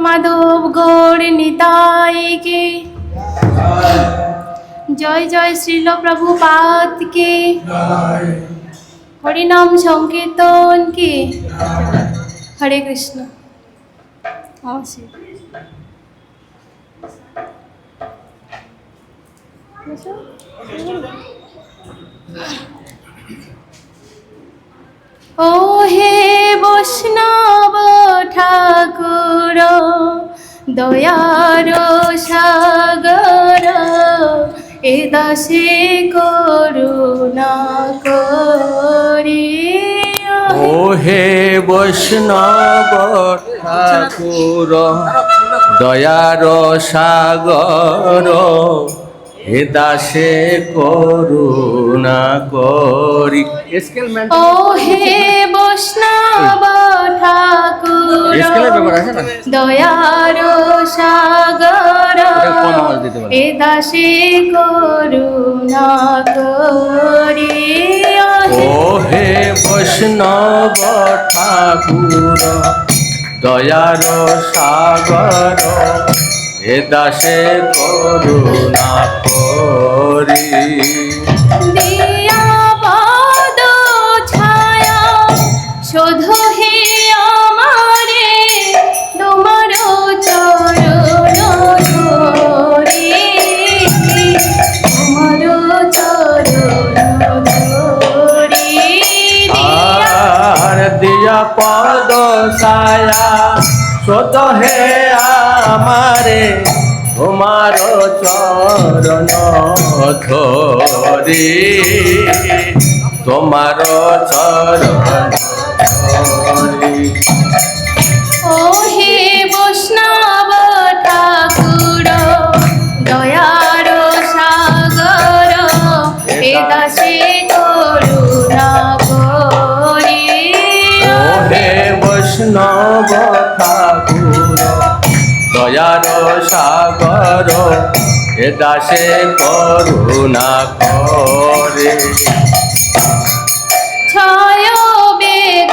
মাধব গৌর নিতাই কে জয় জয় শ্রীল প্রভুপাদ কে হরিনাম সংকীর্তন কে হরে কৃষ্ণ। অবশ্যই ও হে বৈষ্ণব ঠাকুর দয়ার সাগর এ দাসে করুণা করি। ও হে বৈষ্ণব ঠাকুর দয়ার সাগর হে দাসে করুণা করি। ও হে বৈষ্ণব ঠাকুর দয়ার সাগর এ দাসে করুণা করি। ও হে বৈষ্ণব ঠাকুর দয়ার সাগর এ দাসে করুণা করি। দিয়া পদ ছায়া শোধো হে আমারে তোমার চরণ ধরি, তোমার চরণ ধরি। আর দিয়া পদ ছায়া শোধ হে আমারে তোমার চরণ ধরি, তোমার চরণ ধরি। ও হে বৈষ্ণব ঠাকুর দয়ার সাগর এ দাসে করুণা করি। ও হে বৈষ্ণব ঠাকুর দয়ার সাগর এ দাসে করুণা করে। ছয় বেদ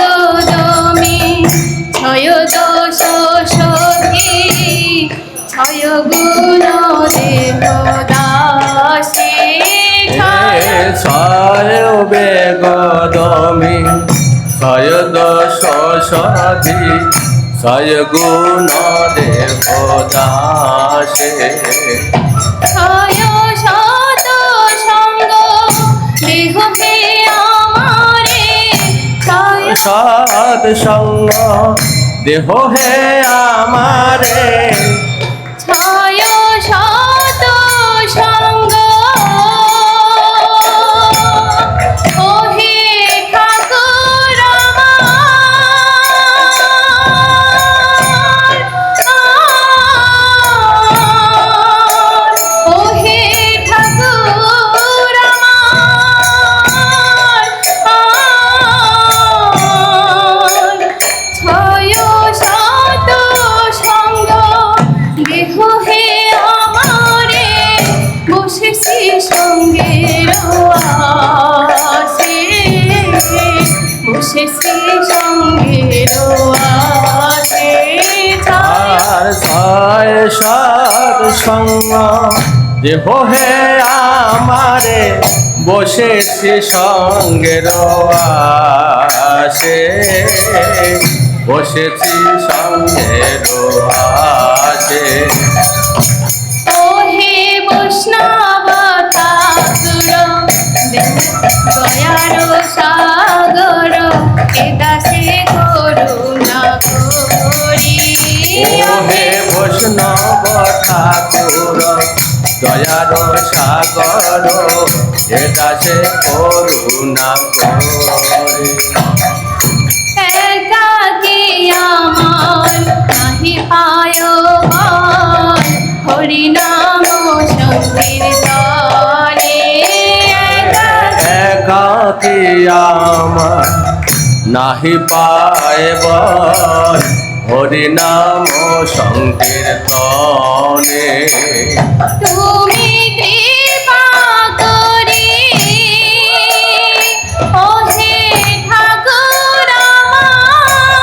দমি ছয় দোষ সখী ছয় গুণ দেব দাসী। ছয় বেগদমি ছয় দশ সধি ছয় গুণ দেবদাসে। ছয় শত সঙ্গ দেহ হে আমারে ছয় সৎ সঙ্গ দেহ হে আমারে। ছয় শত সঙ্গ ও হে ঠাকুর আমার, ও হে ঠাকুর আমার, ছয় শত সঙ্গ দেহ হে আমারে বসেছি সঙ্গের আসে, বসেছি সঙ্গের আসে। আর ছয় সৎ সঙ্গ দেহ হে আমারে বসেছি সঙ্গের আসে, বসেছি সঙ্গের আসে। ও হে বৈষ্ণব ঠাকুর দয়ার সাগর এ দাসে করুণা করি। ও হে বৈষ্ণব ঠাকুর দয়ার সাগর এ দাসে করুণা করি। একাকী আমার নাহি পায় বল হরিনাম সংকীর্তনে। একাকী আমার নাহি পায়ব হরিনাম সংকীর্তনে। তুমি কৃপা করি ও হে ঠাকুর আমার,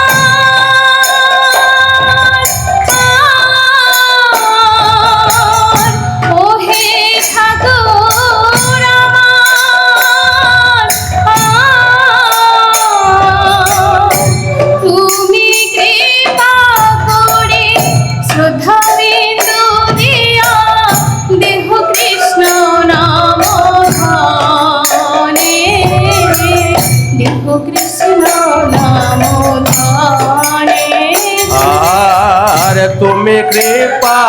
তুমি কৃপা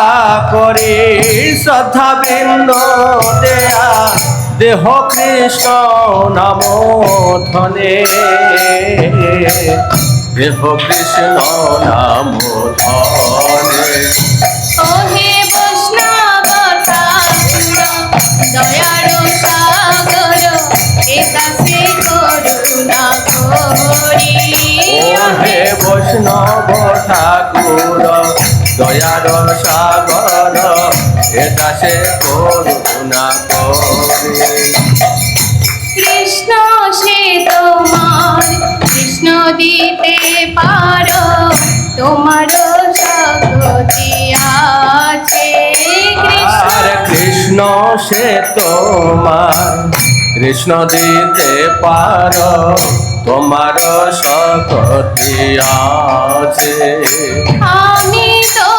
করে শ্রদ্ধা বিন্দ দেয়া দেহ কৃষ্ণ নাম ধনে দেহ কৃষ্ণ নাম ধনে ওহে বৈষ্ণব ঠাকুর দয়ার সাগর এদাসে করুণা করি ওহে বৈষ্ণব ঠাকুর দয়ার সাগর এটা সে করুণা করে কৃষ্ণ সে তোমার কৃষ্ণ দিতে পারো তোমার শক্তি আছে আর কৃষ্ণ সে তোমার কৃষ্ণ দিতে পারো তোমার শক্তি আছে আমি তো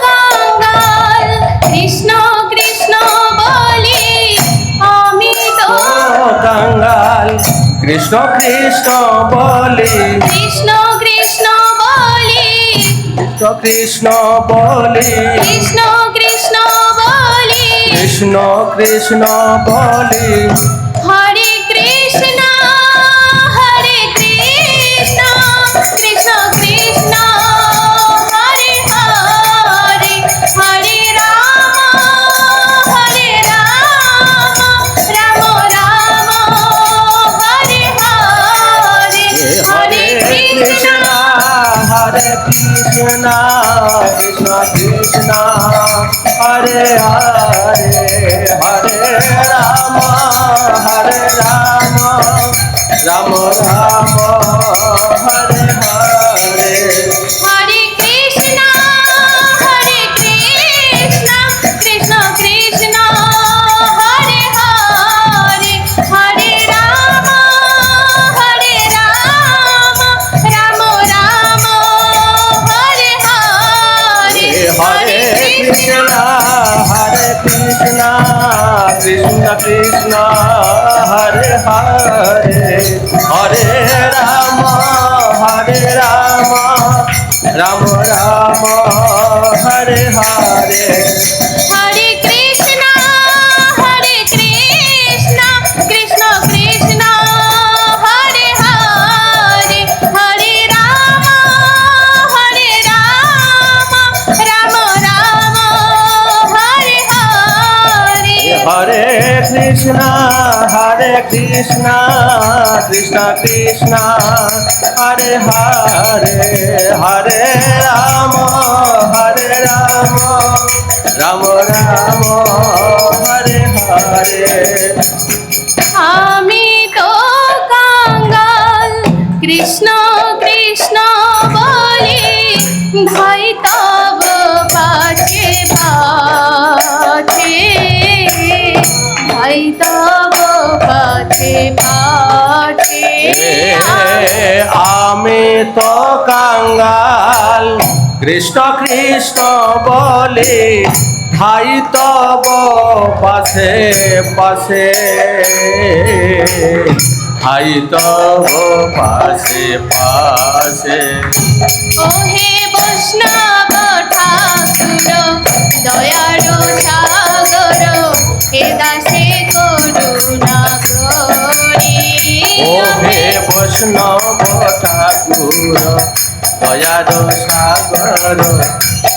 কাঙ্গাল কৃষ্ণ কৃষ্ণ বলি আমি তো কাঙ্গাল কৃষ্ণ কৃষ্ণ বলি কৃষ্ণ কৃষ্ণ বলি কৃষ্ণ কৃষ্ণ বলি কৃষ্ণ কৃষ্ণ বলি কৃষ্ণ কৃষ্ণ বলি হরে কৃষ্ণ কৃষ্ণ কৃষ্ণ হরে হরে হরে রাম রাম রাম হরে হরে হরে কৃষ্ণ হরে কৃষ্ণ কৃষ্ণ কৃষ্ণ হরে হরে হরে রাম হরে রাম রাম রাম হরে হরে হরে কৃষ্ণ কৃষ্ণ কৃষ্ণ হরে হরে হরে রাম রাম রাম হরে হরে হরে কৃষ্ণ কৃষ্ণ কৃষ্ণ হরে হরে হরে রাম রাম রাম হরে হরে হরে কৃষ্ণ কৃষ্ণ কৃষ্ণ হরে হরে হরে রাম রাম রাম হরে হরে হরে কৃষ্ণ কৃষ্ণ কৃষ্ণ হরে হরে হরে রাম রাম রাম হরে হরে আমি তো কাঙ্গাল কৃষ্ণ কৃষ্ণ বলি ভাই তব পাছে পাছে ভাই তব পাছে পাছে আমি তো কাঙ্গাল কৃষ্ণ কৃষ্ণ বলি ভাই তব পাশে পাশে ভাই তব পাশে পাশে ওহে বৈষ্ণব ঠাকুর দয়ার সাগর হে দাসে করুণা করি ওহে বৈষ্ণব ঠাকুর দয়ার সাগর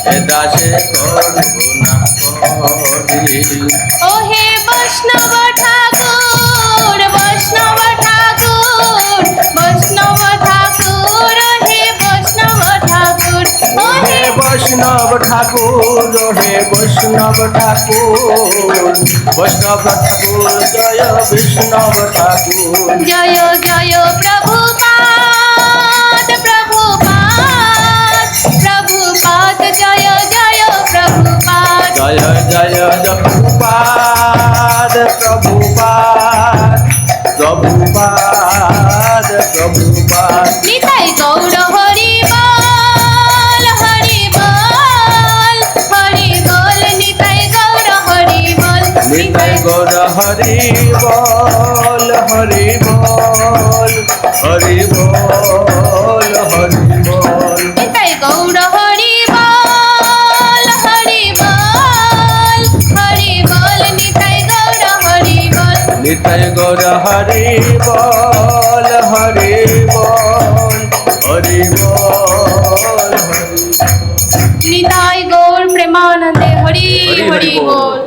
এ দাসে করুণা করি ওহে বৈষ্ণব ঠাকুর বৈষ্ণব ঠাকুর বৈষ্ণব ঠাকুর হে বৈষ্ণব ঠাকুর হে বৈষ্ণব ঠাকুর হে বৈষ্ণব ঠাকুর বৈষ্ণব ঠাকুর জয় বৈষ্ণব ঠাকুর জয় জয় প্রভুপাদ প্রভুপাদ প্রভুপাদ জয় জয় প্রভুপাদ জয় জয় প্রভুপাদ প্রভুপাদ প্রভুপাদ প্রভুপাদ নিতাই গৌর হরি বল হরি বল হরি বল নিতাই গৌর হরি বল নিতাই গৌর হরি বল হরি বল হরি বল হরি বল নিতাই গৌর হরি বল হরি বল হরি বল হরি বল হরি নিতাই গৌর প্রেমানন্দে হরি হরি হরি বল। বল।